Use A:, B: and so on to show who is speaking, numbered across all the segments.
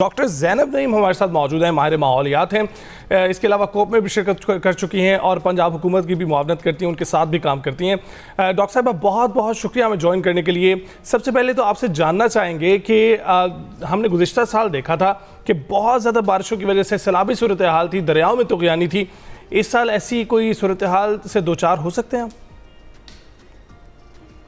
A: Doctor Zainab Naeem हमारे साथ मौजूद हैं, माहिर माहौलियात हैं। इसके अलावा कोप में भी शिरकत कर चुकी हैं और पंजाब हुकूमत की भी मुआवनत करती हैं, उनके साथ भी काम करती हैं। डॉक्टर साहब बहुत बहुत शुक्रिया हमें ज्वाइन करने के लिए। सबसे पहले तो आपसे जानना चाहेंगे कि हमने गुज़िश्ता साल देखा था कि बहुत ज़्यादा बारिशों की वजह से सैलाबी सूरत हाल थी, दरियाओं में तुग़यानी थी। इस साल ऐसी कोई सूरत हाल से दो चार हो सकते हैं?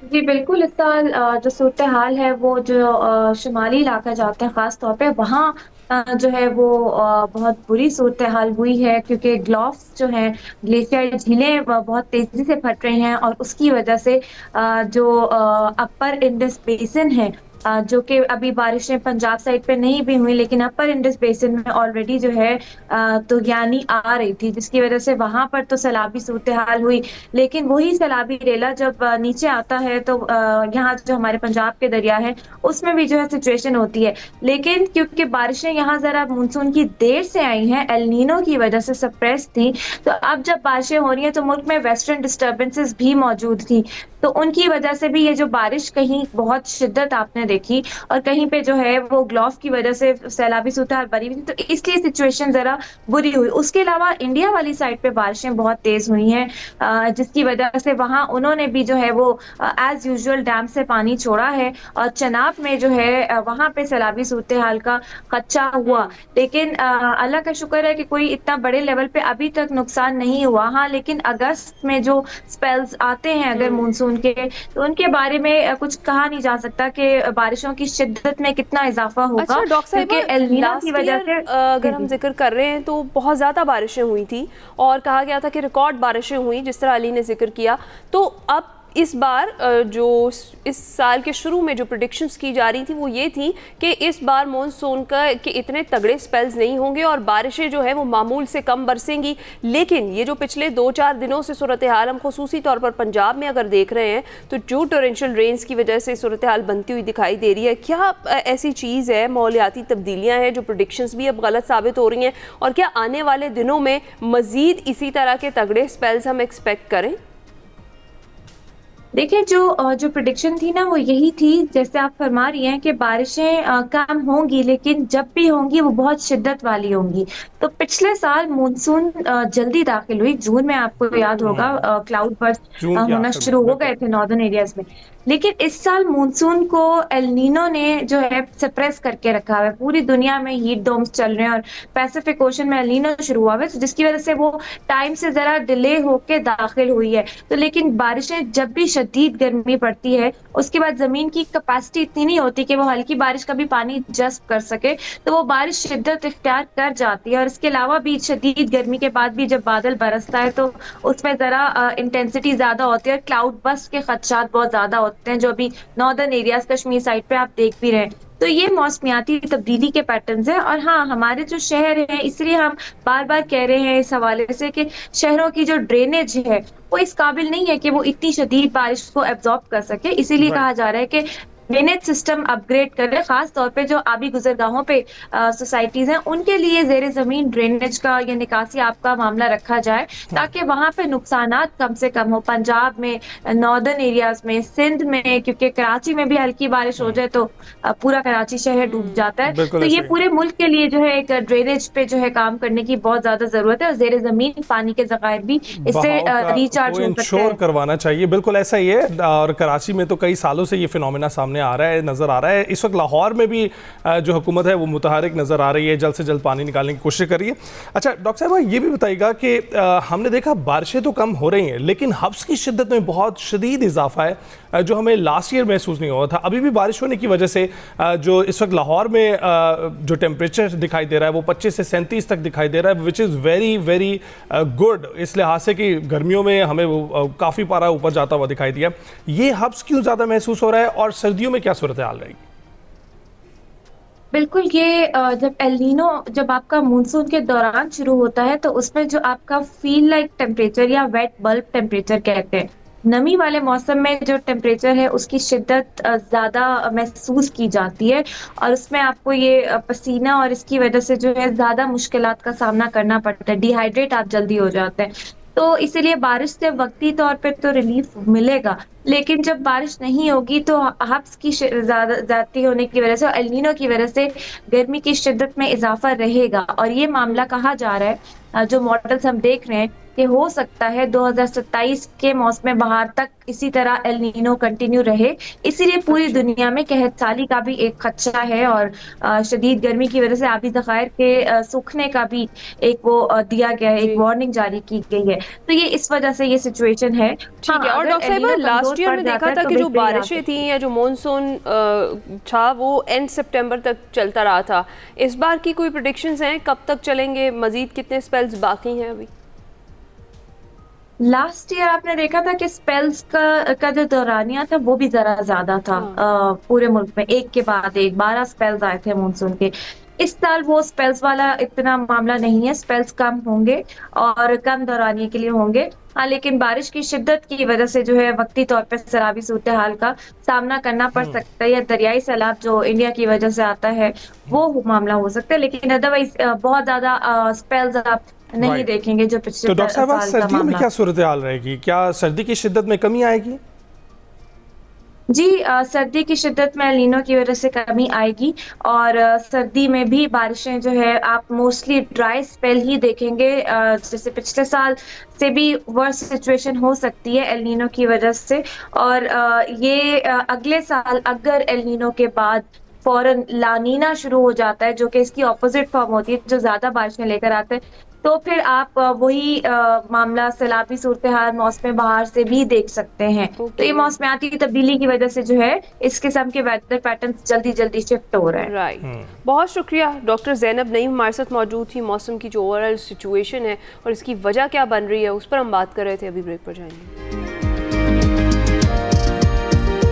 B: जी बिल्कुल, इस साल जो सूरत हाल है वो जो शुमाली इलाका जाते हैं ख़ास तौर पे वहाँ जो है वो बहुत बुरी सूरत हाल हुई है, क्योंकि ग्लोव्स जो हैं ग्लेशियर झीलें बहुत तेज़ी से फट रही हैं और उसकी वजह से जो अपर इंडस बेसिन है, जो कि अभी बारिशें पंजाब साइड पे नहीं भी हुई, लेकिन अपर इंडस बेसिन में ऑलरेडी जो है तुग़यानी आ रही थी, जिसकी वजह से वहाँ पर तो सैलाबी सूरत हाल हुई। लेकिन वही सैलाबी रेला जब नीचे आता है तो यहाँ जो हमारे पंजाब के दरिया है उसमें भी जो है सिचुएशन होती है। लेकिन क्योंकि बारिशें यहाँ ज़रा मानसून की देर से आई हैं, एल नीनो की वजह से सप्रेस थी, तो अब जब बारिशें हो रही हैं तो मुल्क में वेस्टर्न डिस्टर्बेंसेस भी मौजूद थी। तो उनकी वजह से भी ये जो बारिश कहीं बहुत शिद्दत आपने देखी और कहीं पे जो है वो ग्लोव की वजह से सैलाबी सूरत हाल बनी हुई थी, तो इसलिए सिचुएशन ज़रा बुरी हुई। उसके अलावा इंडिया वाली साइड पे बारिशें बहुत तेज़ हुई हैं, जिसकी वजह से वहाँ उन्होंने भी जो है वो एज़ यूजुअल डैम से पानी छोड़ा है और चनाब में जो है वहाँ पे सैलाबी सूरत हाल का खदशा हुआ। लेकिन अल्लाह का शुक्र है कि कोई इतना बड़े लेवल पे अभी तक नुकसान नहीं हुआ। हाँ, लेकिन अगस्त में जो स्पेल्स आते हैं अगर मानसून के, तो उनके बारे में कुछ कहा नहीं जा सकता कि बारिशों की शिद्दत में कितना इज़ाफ़ा होगा,
C: अच्छा डॉक्टर
B: क्योंकि
C: साहिबा,
B: एल नीनो की
C: लास्ट
B: वजह
C: ईयर
B: से
C: अगर हम जिक्र कर रहे हैं तो बहुत ज़्यादा बारिशें हुई थी और कहा गया था कि रिकॉर्ड बारिशें हुई, जिस तरह अली ने जिक्र किया। तो अब इस बार जो इस साल के शुरू में जो प्रेडिक्शंस की जा रही थी वो ये थी कि इस बार मॉनसून का के इतने तगड़े स्पेल्स नहीं होंगे और बारिशें जो है वो मामूल से कम बरसेंगी। लेकिन ये जो पिछले 2-4 दिनों से सूरत हाल हम खुसूसी तौर पर पंजाब में अगर देख रहे हैं तो जो टोरेंशियल रेन्स की वजह से सूरत हाल बनती हुई दिखाई दे रही है। क्या ऐसी चीज़ है, माहौलियाती तब्दीलियाँ हैं जो प्रेडिक्शंस भी अब गलत साबित हो रही हैं, और क्या आने वाले दिनों में मज़ीद इसी तरह के तगड़े स्पेल्स हम एक्सपेक्ट करें?
B: देखिए, जो प्रेडिक्शन थी ना वो यही थी, जैसे आप फरमा रही हैं कि बारिशें कम होंगी, लेकिन जब भी होंगी वो बहुत शिद्दत वाली होंगी। तो पिछले साल मानसून जल्दी दाखिल हुई, जून में आपको याद होगा क्लाउड बर्स्ट
A: जून के
B: होना
A: आखिर में
B: शुरू हो
A: बिल्कुल।
B: गए थे नॉर्दर्न एरियाज़ में। लेकिन इस साल मानसून को एल नीनो ने जो है सप्रेस करके रखा हुआ है। पूरी दुनिया में हीट डोम्स चल रहे हैं और पैसिफिक ओशन में एल नीनो शुरू हुआ है, तो जिसकी वजह से वो टाइम से ज़रा डिले होके दाखिल हुई है। तो लेकिन बारिशें जब भी शदीद गर्मी पड़ती है, उसके बाद ज़मीन की कैपेसिटी इतनी नहीं होती कि वो हल्की बारिश का भी पानी जज़्ब कर सके, तो वो बारिश शिद्दत इख्तियार कर जाती है। और इसके अलावा भी शदीद गर्मी के बाद भी जब बादल बरसता है तो उसमें ज़रा इंटेंसिटी ज़्यादा होती है और क्लाउड बस्ट के खदशात बहुत ज़्यादा होते हैं, जो अभी नॉर्दर्न एरियाज़ कश्मीर साइड पे आप देख भी रहे हैं। तो ये मौसमियाती तब्दीली के पैटर्न्स हैं। और हाँ, हमारे जो शहर हैं, इसलिए हम बार-बार कह रहे हैं इस हवाले से कि शहरों की जो ड्रेनेज है, वो इस काबिल नहीं है कि वो इतनी शदीद बारिश को एब्ज़ॉर्ब कर सके। इसीलिए
A: राइट।
B: कहा जा रहा है कि ड्रेनेज सिस्टम अपग्रेड करें, ख़ास तौर पे जो आबी गुज़रगाहों पे सोसाइटीज़ हैं, उनके लिए ज़ेरे ज़मीन ड्रेनेज का या निकासी आपका मामला रखा जाए, ताकि वहाँ पे नुकसानात कम से कम हो। पंजाब में, नॉर्दर्न एरियाज़ में, सिंध में, क्योंकि कराची में भी हल्की बारिश हो जाए तो पूरा कराची शहर डूब जाता है।
A: बिल्कुल
B: तो ये
A: ऐसे ही।
B: पूरे मुल्क के लिए जो है एक ड्रेनेज पे जो है काम करने की बहुत ज़्यादा ज़रूरत है और ज़ेरे ज़मीन पानी के ज़खायर भी इससे
A: बहाव का
B: रिचार्ज
A: को
B: हो सकते
A: इंश्योर
B: हैं।
A: करवाना चाहिए, बिल्कुल ऐसा ही है। और कराची में तो कई सालों से ये फिनोमेना सामने आ रहा है, नज़र आ रहा है। इस वक्त लाहौर में भी जो हुकूमत है वो मुतहरिक नज़र आ रही है, जल्द से जल्द पानी निकालने की कोशिश कर रही है। अच्छा डॉक्टर साहब, ये भी बताइएगा कि हमने देखा बारिशें तो कम हो रही हैं, लेकिन हब्स की शिद्दत में बहुत शदीद इजाफा है, जो हमें लास्ट ईयर महसूस नहीं हुआ था। अभी भी बारिश होने की वजह से जो इस वक्त लाहौर में जो टेम्परेचर दिखाई दे रहा है वो 25 से 37 तक दिखाई दे रहा है, which is very very good, इस लिहाज से कि गर्मियों में हमें काफ़ी पारा ऊपर जाता हुआ दिखाई दिया। ये हब्स क्यों ज़्यादा महसूस हो रहा है और सर्दियों में क्या सूरत हाल रहेगी?
B: बिल्कुल, ये जब एल नीनो जब आपका मानसून के दौरान शुरू होता है तो उसमें जो आपका फ़ील लाइक टेम्परेचर या वेट बल्ब टेम्परेचर कहते हैं, नमी वाले मौसम में जो टेम्परेचर है उसकी शिद्दत ज़्यादा महसूस की जाती है और उसमें आपको ये पसीना और इसकी वजह से जो है ज़्यादा मुश्किलात का सामना करना पड़ता है, डिहाइड्रेट आप जल्दी हो जाते हैं। तो इसीलिए बारिश से वक्ती तौर पे तो रिलीफ मिलेगा, लेकिन जब बारिश नहीं होगी तो हब्स की ज्यादती होने की वजह से और एल नीनो की वजह से गर्मी की शिद्दत में इजाफा रहेगा। और ये मामला कहा जा रहा है, जो मॉडल्स हम देख रहे हैं कि हो सकता है 2027 के मौसम बहार तक इसी तरह एल नीनो कंटिन्यू रहे। इसीलिए पूरी दुनिया में कहत साली का भी एक खदशा है और शदीद गर्मी की वजह से आबी ज़खायर के सूखने का भी एक वो दिया गया है, एक वार्निंग जारी की गई है। तो ये इस वजह से ये सिचुएशन है।
C: ठीक है। और डॉक्टर साहिबा, लास्ट ईयर में देखा था कि जो बारिशें थी या जो मॉनसून था वो एंड सितंबर तक चलता रहा था। इस बार की कोई प्रेडिक्शंस हैं, कब तक चलेंगे, मजीद कितने स्पेल्स बाकी हैं अभी?
B: लास्ट ईयर आपने देखा था कि स्पेल्स का जो दौरानिया था वो भी जरा ज्यादा था। पूरे मुल्क में एक के बाद एक 12 स्पेल्स आए थे मानसून के। इस साल वो स्पेल्स वाला इतना मामला नहीं है, स्पेल्स कम होंगे और कम दौरानिए के लिए होंगे। हाँ, लेकिन बारिश की शिद्दत की वजह से जो है वक्ती तौर पर सैलाबी सूरत हाल का सामना करना पड़ सकता है, या दरियाई सैलाब जो इंडिया की वजह से आता है वो मामला हो सकता है। लेकिन अदरवाइज बहुत ज्यादा स्पेल्स आप नहीं देखेंगे जो पिछले
A: तो डॉक्टर साहब, सर्दियों में क्या सूरत हाल रहेगी? क्या सर्दी की शिद्दत में कमी आएगी?
B: जी, सर्दी की शिद्दत में एल नीनो की वजह से कमी आएगी और सर्दी में भी बारिशें जो है आप मोस्टली ड्राई स्पेल ही देखेंगे। जैसे पिछले साल से भी वर्स्ट सिचुएशन हो सकती है एल नीनो की वजह से। और ये अगले साल अगर एल नीनो के बाद फौरन लानीना शुरू हो जाता है, जो कि इसकी ऑपोजिट फॉर्म होती है, जो ज्यादा बारिशें लेकर आते हैं, तो फिर आप वही मामला सैलाबी सूरत हाल मौसम बहार से भी देख सकते हैं। तो ये मौसमियाती तब्दीली की वजह से जो है इस किस्म के वेदर पैटर्न्स जल्दी जल्दी शिफ्ट हो रहे हैं।
C: राइट। बहुत शुक्रिया। डॉक्टर ज़ैनब नईम हमारे साथ मौजूद थी। मौसम की जो ओवरऑल सिचुएशन है और इसकी वजह क्या बन रही है उस पर हम बात कर रहे थे। अभी ब्रेक पर जाएंगे।